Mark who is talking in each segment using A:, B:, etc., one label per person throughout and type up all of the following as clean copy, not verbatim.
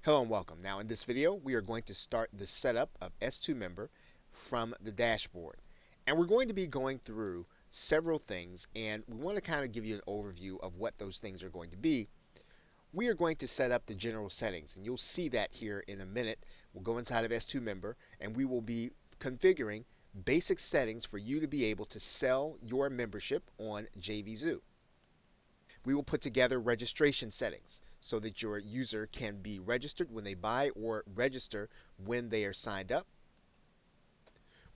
A: Hello and welcome. Now in this video we are going to start the setup of S2 Member from the dashboard. And we're going to be going through several things, and we want to kind of give you an overview of what those things are going to be. We are going to set up the general settings, and you'll see that here in a minute. We'll go inside of S2 Member and we will be configuring basic settings for you to be able to sell your membership on JVZoo. We will put together registration settings so that your user can be registered when they buy or register when they are signed up.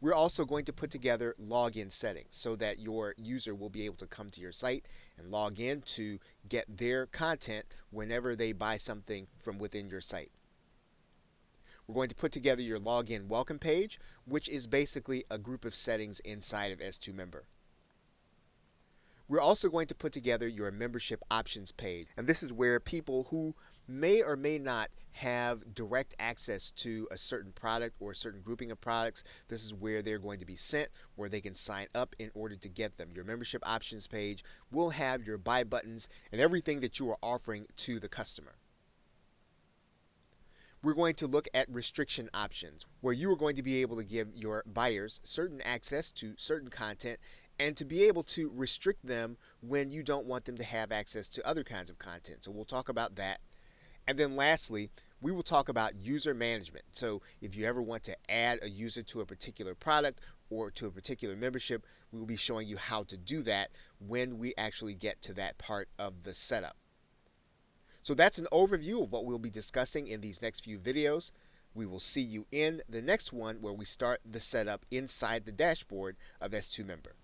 A: We're also going to put together login settings so that your user will be able to come to your site and log in to get their content whenever they buy something from within your site. We're going to put together your login welcome page, which is basically a group of settings inside of S2 Member. We're also going to put together your membership options page, and this is where people who may or may not have direct access to a certain product or a certain grouping of products, this is where they're going to be sent, where they can sign up in order to get them. Your membership options page will have your buy buttons and everything that you are offering to the customer. We're going to look at restriction options, where you are going to be able to give your buyers certain access to certain content and to be able to restrict them when you don't want them to have access to other kinds of content. So we'll talk about that. And then lastly, we will talk about user management. So if you ever want to add a user to a particular product or to a particular membership, we will be showing you how to do that when we actually get to that part of the setup. So that's an overview of what we'll be discussing in these next few videos. We will see you in the next one where we start the setup inside the dashboard of S2 Member.